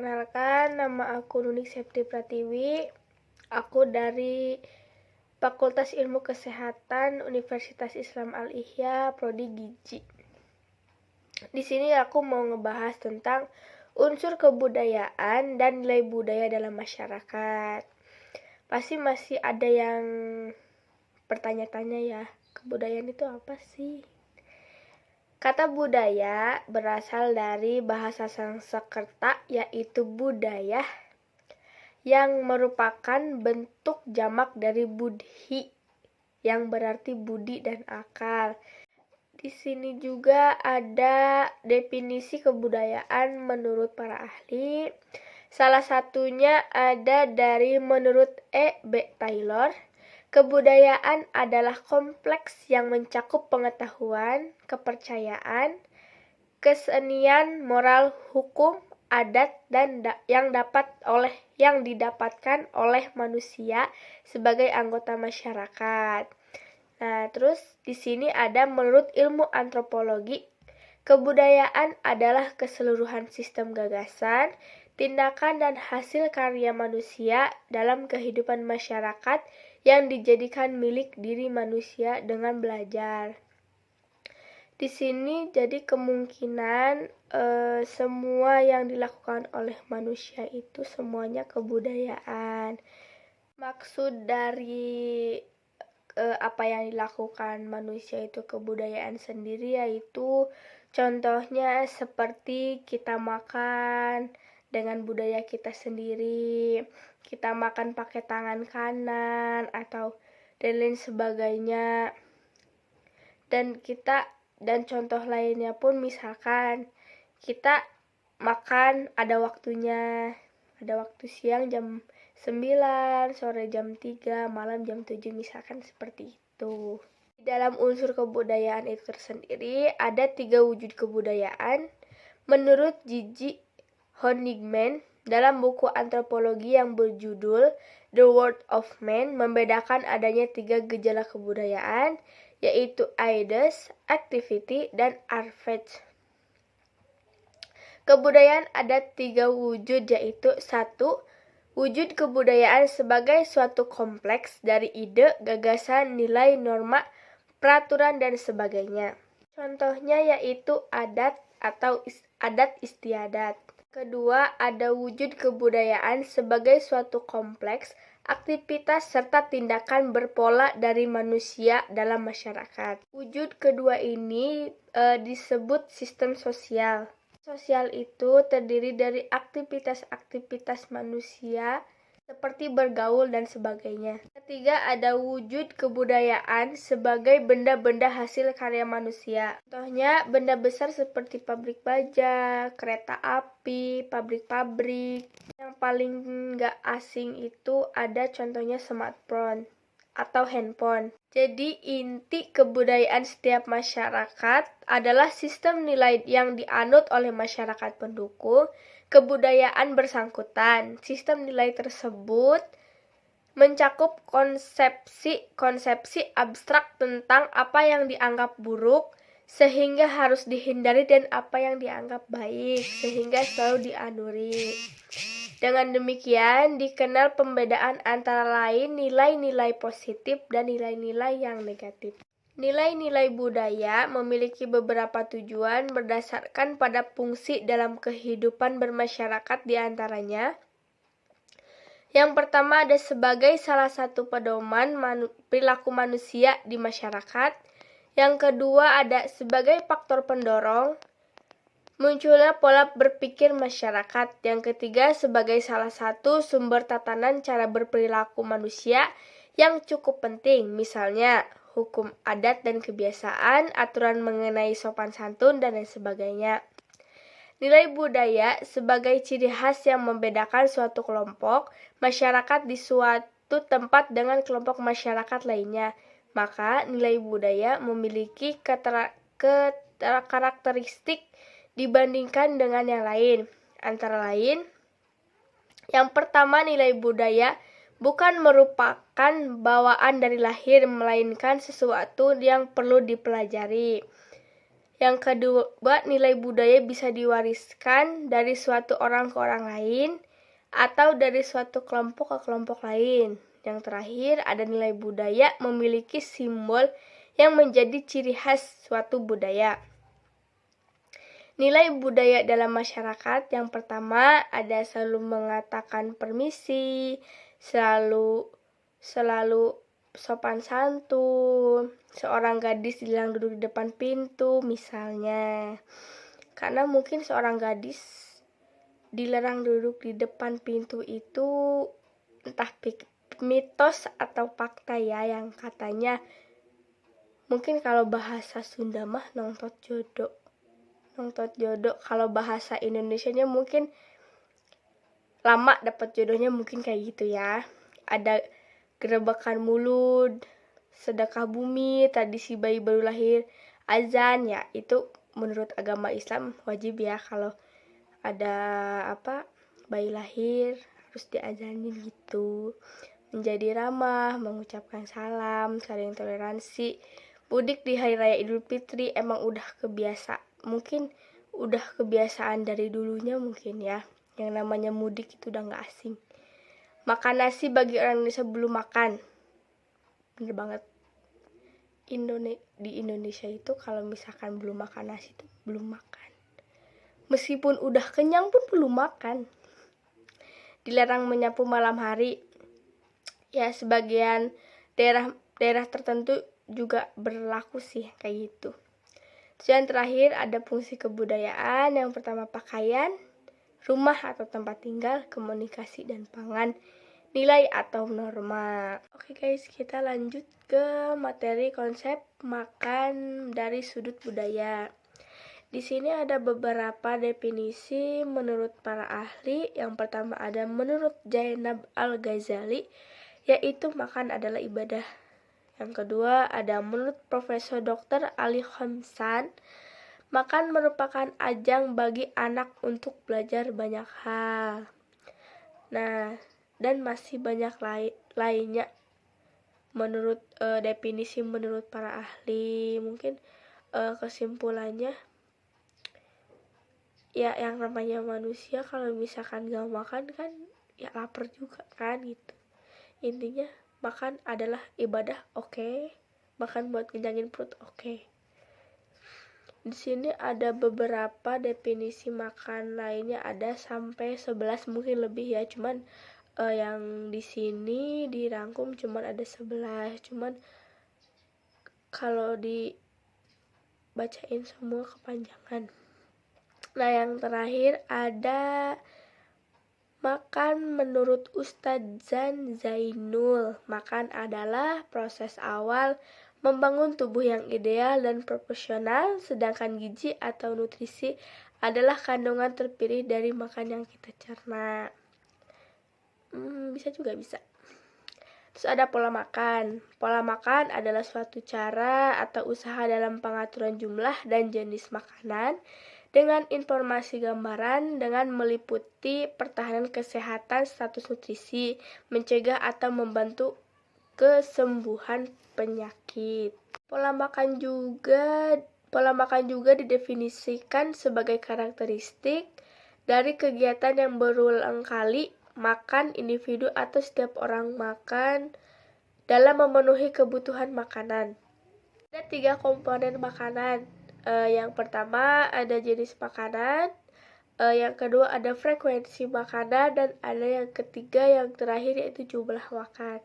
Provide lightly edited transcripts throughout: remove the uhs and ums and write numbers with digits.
Perkenalkan, nama aku Nunik Septi Pratiwi. Aku dari Fakultas Ilmu Kesehatan Universitas Islam Al-Ihya, Prodi Gizi. Di sini aku mau ngebahas tentang unsur kebudayaan dan nilai budaya dalam masyarakat. Pasti masih ada yang bertanya-tanya ya, kebudayaan itu apa sih? Kata budaya berasal dari bahasa Sanskerta yaitu budaya yang merupakan bentuk jamak dari budhi yang berarti budi dan akal. Di sini juga ada definisi kebudayaan menurut para ahli. Salah satunya ada dari menurut E.B. Taylor. Kebudayaan adalah kompleks yang mencakup pengetahuan, kepercayaan, kesenian, moral, hukum, adat dan yang didapatkan oleh manusia sebagai anggota masyarakat. Nah, terus di sini ada menurut ilmu antropologi, kebudayaan adalah keseluruhan sistem gagasan, tindakan dan hasil karya manusia dalam kehidupan masyarakat yang dijadikan milik diri manusia dengan belajar. Di sini jadi kemungkinan semua yang dilakukan oleh manusia itu semuanya kebudayaan. Maksud dari apa yang dilakukan manusia itu kebudayaan sendiri, yaitu contohnya seperti kita makan dengan budaya kita sendiri, kita makan pakai tangan kanan atau dan lain sebagainya. Dan contoh lainnya pun misalkan kita makan ada waktunya, ada waktu siang jam 9, sore jam 3, malam jam 7 misalkan seperti itu. Di dalam unsur kebudayaan itu tersendiri ada 3 wujud kebudayaan. Menurut Gigi Honigman dalam buku antropologi yang berjudul The World of Man membedakan adanya 3 gejala kebudayaan, yaitu aides, activity, dan arfet. Kebudayaan ada 3 wujud, yaitu 1. Wujud kebudayaan sebagai suatu kompleks dari ide, gagasan, nilai, norma, peraturan, dan sebagainya. Contohnya yaitu adat atau adat istiadat. Kedua, ada wujud kebudayaan sebagai suatu kompleks, aktivitas serta tindakan berpola dari manusia dalam masyarakat. Wujud kedua ini disebut sistem sosial. Sosial itu terdiri dari aktivitas-aktivitas manusia seperti bergaul dan sebagainya. Ketiga, ada wujud kebudayaan sebagai benda-benda hasil karya manusia. Contohnya, benda besar seperti pabrik baja, kereta api, pabrik-pabrik. Yang paling nggak asing itu ada contohnya smartphone atau handphone. Jadi inti kebudayaan setiap masyarakat adalah sistem nilai yang dianut oleh masyarakat pendukung kebudayaan bersangkutan. Sistem nilai tersebut mencakup konsepsi abstrak tentang apa yang dianggap buruk sehingga harus dihindari dan apa yang dianggap baik sehingga selalu dianuri. Dengan demikian dikenal pembedaan antara lain nilai-nilai positif dan nilai-nilai yang negatif. Nilai-nilai budaya memiliki beberapa tujuan berdasarkan pada fungsi dalam kehidupan bermasyarakat di antaranya. Yang pertama ada sebagai salah satu pedoman perilaku manusia di masyarakat. Yang kedua ada sebagai faktor pendorong munculnya pola berpikir masyarakat. Yang ketiga sebagai salah satu sumber tatanan cara berperilaku manusia yang cukup penting, misalnya hukum adat dan kebiasaan, aturan mengenai sopan santun, dan lain sebagainya. Nilai budaya sebagai ciri khas yang membedakan suatu kelompok masyarakat di suatu tempat dengan kelompok masyarakat lainnya. Maka nilai budaya memiliki karakteristik dibandingkan dengan yang lain. Antara lain, yang pertama, nilai budaya bukan merupakan bawaan dari lahir, melainkan sesuatu yang perlu dipelajari. Yang kedua, nilai budaya bisa diwariskan dari suatu orang ke orang lain atau dari suatu kelompok ke kelompok lain. Yang terakhir, ada nilai budaya memiliki simbol yang menjadi ciri khas suatu budaya. Nilai budaya dalam masyarakat yang pertama ada selalu mengatakan permisi, selalu sopan santun, seorang gadis dilarang duduk di depan pintu misalnya. Karena mungkin seorang gadis dilarang duduk di depan pintu itu entah mitos atau fakta ya, yang katanya mungkin kalau bahasa Sunda mah nongtot jodoh. Kalau bahasa Indonesianya mungkin lama dapat jodohnya, mungkin kayak gitu ya. Ada gerebekan mulut, sedekah bumi, tradisi bayi baru lahir, azan ya, itu menurut agama Islam wajib ya, kalau ada bayi lahir harus diazanin gitu. Menjadi ramah, mengucapkan salam, saling toleransi. Mudik di hari raya Idul Fitri emang udah kebiasaan dari dulunya mungkin ya. Yang namanya mudik itu udah gak asing. Makan nasi bagi orang Indonesia belum makan. Bener banget. Di Indonesia itu kalau misalkan belum makan nasi itu belum makan. Meskipun udah kenyang pun belum makan. Dilarang menyapu malam hari. Ya, sebagian daerah tertentu juga berlaku sih kayak gitu. Terus yang terakhir ada fungsi kebudayaan. Yang pertama pakaian, rumah atau tempat tinggal, komunikasi dan pangan, nilai atau norma. Oke guys, kita lanjut ke materi konsep makan dari sudut budaya. Di sini ada beberapa definisi menurut para ahli. Yang pertama ada menurut Zainab Al-Ghazali, yaitu makan adalah ibadah. Yang kedua ada menurut Profesor Dr. Ali Khamsan, makan merupakan ajang bagi anak untuk belajar banyak hal. Nah, dan masih banyak lainnya menurut definisi menurut para ahli. Mungkin kesimpulannya ya, yang namanya manusia kalau misalkan gak makan kan ya lapar juga kan gitu. Intinya makan adalah ibadah, oke. Makan buat kenyangin perut, oke. Di sini ada beberapa definisi makan lainnya, ada sampai 11 mungkin lebih ya. Cuman yang di sini dirangkum cuman ada 11. Cuman kalau dibacain semua kepanjangan. Nah, yang terakhir ada makan menurut Ustadz Zainul. Makan adalah proses awal membangun tubuh yang ideal dan proporsional, sedangkan gizi atau nutrisi adalah kandungan terpilih dari makan yang kita cerna. Bisa juga bisa. Terus ada pola makan. Pola makan adalah suatu cara atau usaha dalam pengaturan jumlah dan jenis makanan dengan informasi gambaran dengan meliputi pertahanan kesehatan, status nutrisi, mencegah atau membantu kesembuhan penyakit. Pola makan juga didefinisikan sebagai karakteristik dari kegiatan yang berulang kali makan individu atau setiap orang makan dalam memenuhi kebutuhan makanan. Ada 3 komponen makanan. Yang pertama ada jenis makanan, yang kedua ada frekuensi makanan, dan ada yang ketiga yang terakhir yaitu jumlah makan.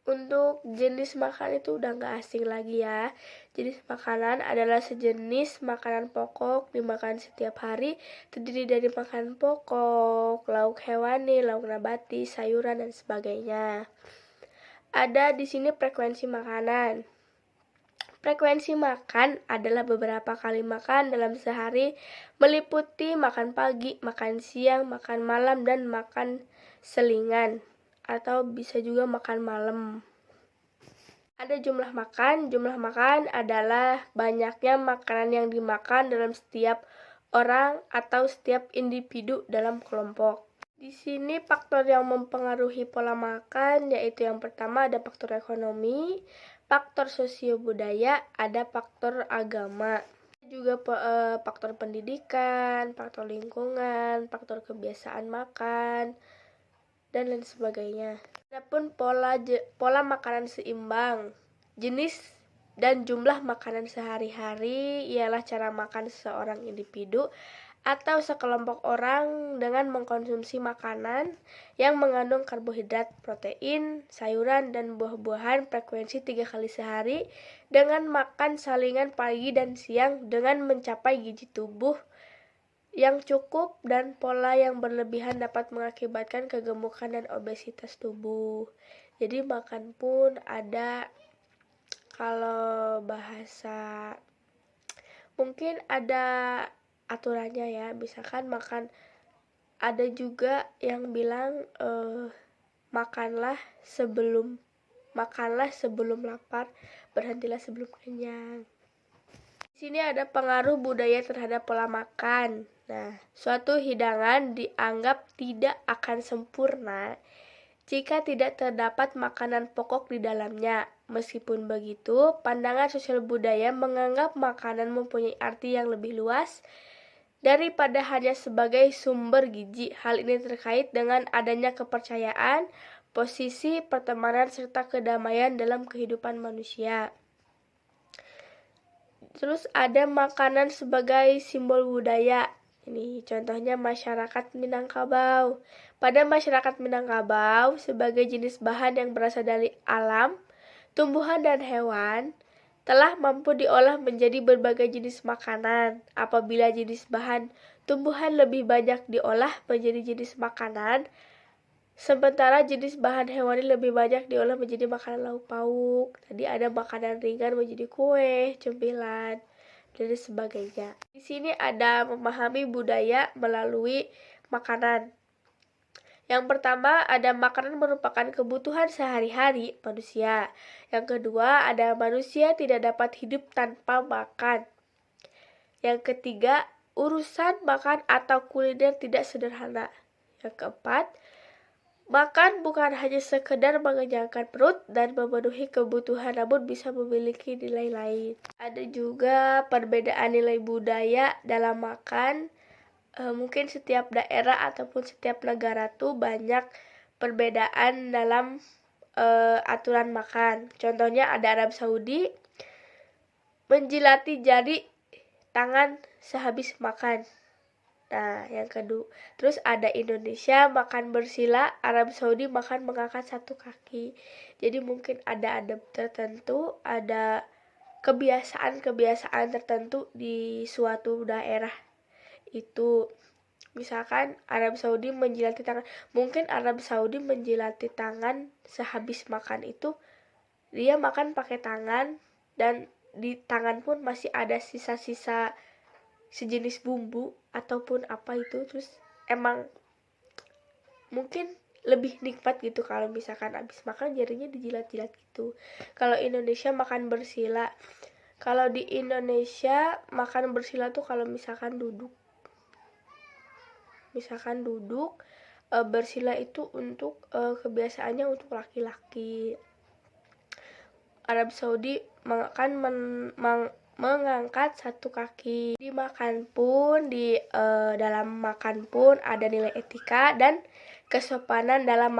Untuk jenis makan itu udah gak asing lagi ya. Jenis makanan adalah sejenis makanan pokok dimakan setiap hari, terdiri dari makanan pokok, lauk hewani, lauk nabati, sayuran dan sebagainya. Ada di sini frekuensi makanan. Frekuensi makan adalah beberapa kali makan dalam sehari, meliputi makan pagi, makan siang, makan malam, dan makan selingan, atau bisa juga makan malam. Ada jumlah makan. Jumlah makan adalah banyaknya makanan yang dimakan dalam setiap orang atau setiap individu dalam kelompok. Di sini faktor yang mempengaruhi pola makan yaitu yang pertama ada faktor ekonomi, faktor sosiobudaya, ada faktor agama, juga faktor pendidikan, faktor lingkungan, faktor kebiasaan makan, dan lain sebagainya. Adapun pola makanan seimbang, jenis dan jumlah makanan sehari-hari ialah cara makan seseorang individu atau sekelompok orang dengan mengkonsumsi makanan yang mengandung karbohidrat, protein, sayuran, dan buah-buahan frekuensi 3 kali sehari dengan makan salingan pagi dan siang dengan mencapai gizi tubuh yang cukup, dan pola yang berlebihan dapat mengakibatkan kegemukan dan obesitas tubuh. Jadi makan pun ada, kalau bahasa mungkin ada aturannya ya, misalkan makan, ada juga yang bilang makanlah sebelum lapar, berhentilah sebelum kenyang. Di sini ada pengaruh budaya terhadap pola makan. Nah, suatu hidangan dianggap tidak akan sempurna jika tidak terdapat makanan pokok di dalamnya. Meskipun begitu, pandangan sosial budaya menganggap makanan mempunyai arti yang lebih luas daripada hanya sebagai sumber gizi. Hal ini terkait dengan adanya kepercayaan, posisi, pertemanan, serta kedamaian dalam kehidupan manusia. Terus ada makanan sebagai simbol budaya. Ini contohnya masyarakat Minangkabau. Pada masyarakat Minangkabau, sebagai jenis bahan yang berasal dari alam, tumbuhan dan hewan, telah mampu diolah menjadi berbagai jenis makanan. Apabila jenis bahan tumbuhan lebih banyak diolah menjadi jenis makanan, sementara jenis bahan hewani lebih banyak diolah menjadi makanan lauk pauk. Tadi ada makanan ringan menjadi kue, cemilan, dan sebagainya. Di sini ada memahami budaya melalui makanan. Yang pertama, ada makanan merupakan kebutuhan sehari-hari manusia. Yang kedua, ada manusia tidak dapat hidup tanpa makan. Yang ketiga, urusan makan atau kuliner tidak sederhana. Yang keempat, makan bukan hanya sekedar mengenyangkan perut dan memenuhi kebutuhan, namun bisa memiliki nilai lain. Ada juga perbedaan nilai budaya dalam makan. Mungkin setiap daerah ataupun setiap negara tuh banyak perbedaan dalam aturan makan. Contohnya ada Arab Saudi menjilati jari tangan sehabis makan. Nah, yang kedua, terus ada Indonesia makan bersila, Arab Saudi makan mengangkat satu kaki. Jadi mungkin ada adab tertentu, ada kebiasaan-kebiasaan tertentu di suatu daerah. Itu misalkan Arab Saudi menjilati tangan, mungkin Arab Saudi menjilati tangan sehabis makan itu dia makan pakai tangan, dan di tangan pun masih ada sisa-sisa sejenis bumbu ataupun apa itu, terus emang mungkin lebih nikmat gitu kalau misalkan habis makan jarinya dijilat-jilat gitu. Kalau Indonesia makan bersila, kalau di Indonesia makan bersila tuh kalau misalkan duduk bersila itu untuk kebiasaannya untuk laki-laki. Arab Saudi mengangkat satu kaki. Dalam makan pun ada nilai etika dan kesopanan dalam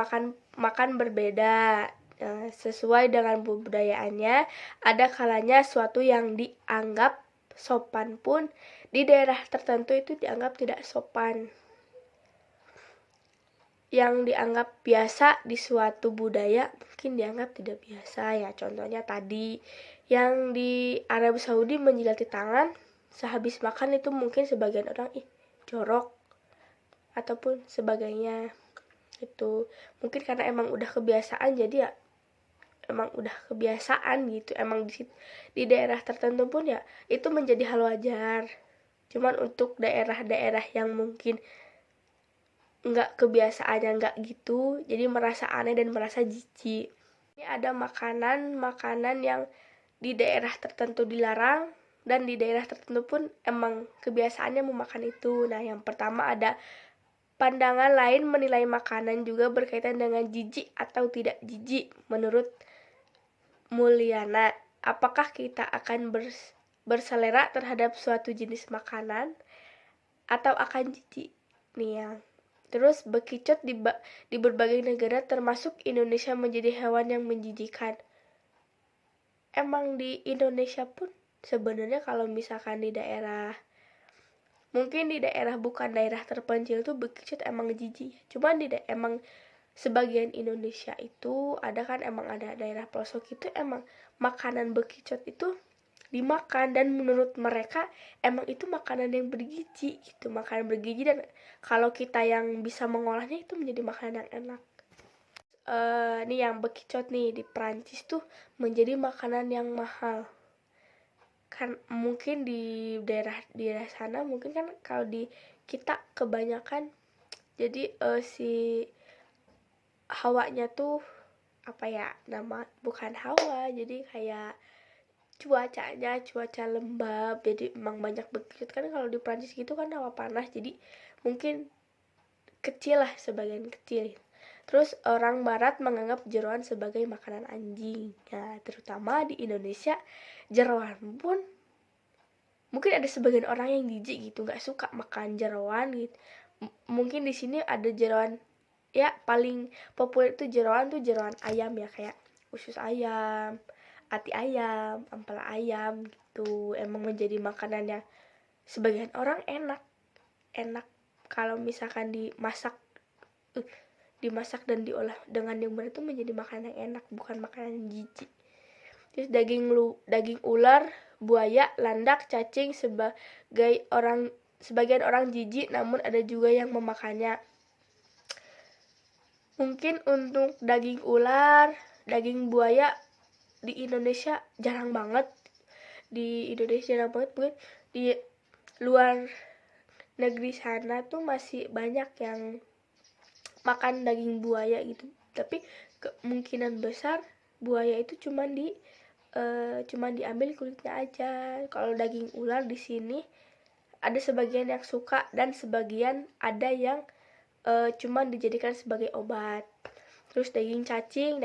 makan berbeda. Sesuai dengan budayaannya, ada kalanya suatu yang dianggap sopan pun di daerah tertentu itu dianggap tidak sopan. Yang dianggap biasa di suatu budaya mungkin dianggap tidak biasa ya. Contohnya tadi yang di Arab Saudi menjilati tangan sehabis makan itu mungkin sebagian orang jorok ataupun sebagainya. Itu mungkin karena emang udah kebiasaan, jadi ya emang udah kebiasaan gitu. Emang di daerah tertentu pun ya itu menjadi hal wajar. Cuman untuk daerah-daerah yang mungkin nggak kebiasaannya nggak gitu, jadi merasa aneh dan merasa jijik. Ini ada makanan yang di daerah tertentu dilarang dan di daerah tertentu pun emang kebiasaannya memakan itu. Nah, yang pertama ada pandangan lain menilai makanan juga berkaitan dengan jijik atau tidak jijik menurut Mulyana, apakah kita akan berselera terhadap suatu jenis makanan atau akan jijik? Nih yang terus bekicot di berbagai negara termasuk Indonesia menjadi hewan yang menjijikan. Emang di Indonesia pun sebenarnya kalau misalkan di daerah, mungkin di daerah bukan daerah terpencil tuh bekicot emang jijik. Cuman emang sebagian Indonesia itu ada kan, emang ada daerah pelosok itu emang makanan bekicot itu dimakan, dan menurut mereka emang itu makanan yang bergizi gitu, makanan bergizi, dan kalau kita yang bisa mengolahnya itu menjadi makanan yang enak. Nih yang bekicot nih di Prancis tuh menjadi makanan yang mahal kan, mungkin di daerah sana mungkin kan, kalau di kita kebanyakan jadi si hawanya tuh apa ya, nama bukan hawa, jadi kayak cuaca lembab, jadi emang banyak bekicot kan. Kalau di Prancis gitu kan hawa panas, jadi mungkin kecil lah, sebagian kecil. Terus orang barat menganggap jeroan sebagai makanan anjing. Ya, terutama di Indonesia jeroan pun mungkin ada sebagian orang yang jijik gitu, nggak suka makan jeroan gitu. Mungkin di sini ada jeroan ya, paling populer itu jeroan ayam ya, kayak usus ayam, ati ayam, ampela ayam gitu. Emang menjadi makanan yang sebagian orang enak kalau misalkan dimasak dan diolah dengan yang benar, itu menjadi makanan yang enak, bukan makanan yang jijik. Terus daging ular, buaya, landak, cacing sebagian orang jijik, namun ada juga yang memakannya. Mungkin untuk daging ular, daging buaya di Indonesia jarang banget. Mungkin di luar negeri sana tuh masih banyak yang makan daging buaya gitu. Tapi kemungkinan besar buaya itu cuman diambil kulitnya aja. Kalau daging ular di sini ada sebagian yang suka, dan sebagian ada yang cuman dijadikan sebagai obat. Terus daging cacing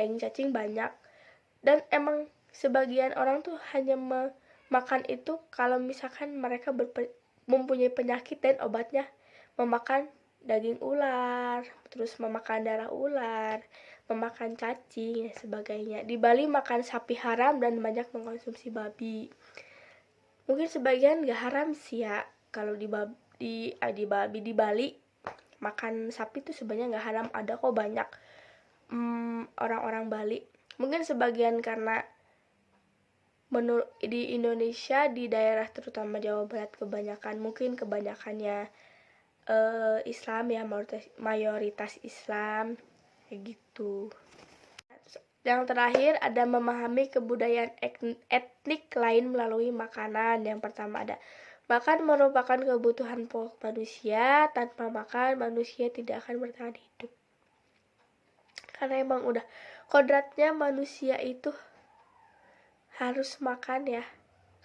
banyak, dan emang sebagian orang tuh hanya makan itu kalau misalkan mereka mempunyai penyakit dan obatnya memakan daging ular, terus memakan darah ular, memakan cacing dan sebagainya. Di Bali makan sapi haram dan banyak mengkonsumsi babi. Mungkin sebagian gak haram sih ya, kalau di Bali makan sapi tuh sebenarnya gak haram, ada kok banyak orang-orang Bali. Mungkin sebagian karena di Indonesia, di daerah terutama Jawa Barat kebanyakannya Islam ya, mayoritas Islam kayak gitu. Yang terakhir ada memahami kebudayaan etnik lain melalui makanan. Yang pertama ada makan merupakan kebutuhan pokok manusia, tanpa makan manusia tidak akan bertahan hidup. Karena emang udah kodratnya manusia itu harus makan ya.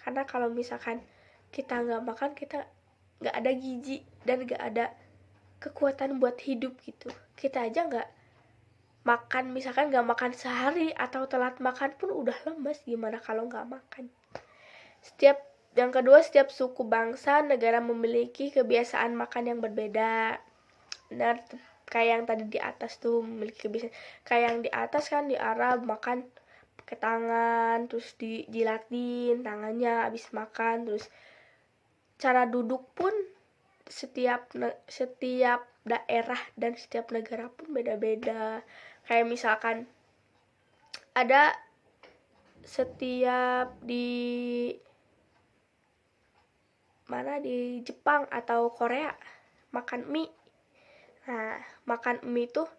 Karena kalau misalkan kita nggak makan, kita nggak ada gizi dan nggak ada kekuatan buat hidup gitu. Kita aja nggak makan, misalkan nggak makan sehari atau telat makan pun udah lemes, gimana kalau nggak makan. Yang kedua, setiap suku bangsa negara memiliki kebiasaan makan yang berbeda. Benar, kayak yang tadi di atas tuh memiliki kebiasaan. Kayak yang di atas kan di Arab makan pakai tangan, terus dijilatin tangannya habis makan. Terus cara duduk pun setiap daerah dan setiap negara pun beda-beda. Kayak misalkan ada setiap di Jepang atau Korea makan mie. Nah, makan mie tuh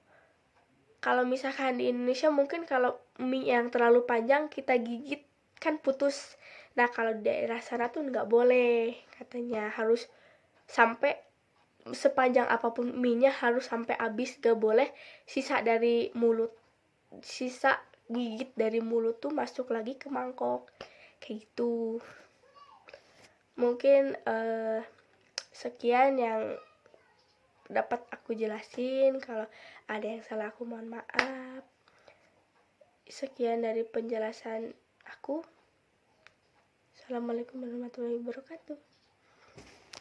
kalau misalkan di Indonesia mungkin kalau mie yang terlalu panjang kita gigit kan putus. Nah, kalau di daerah sana tuh nggak boleh, katanya harus sampai sepanjang apapun mie-nya harus sampai habis, gak boleh sisa gigit dari mulut tuh masuk lagi ke mangkok kayak gitu. Mungkin sekian yang dapat aku jelasin. Kalau ada yang salah aku mohon maaf. Sekian dari penjelasan aku. Assalamualaikum warahmatullahi wabarakatuh.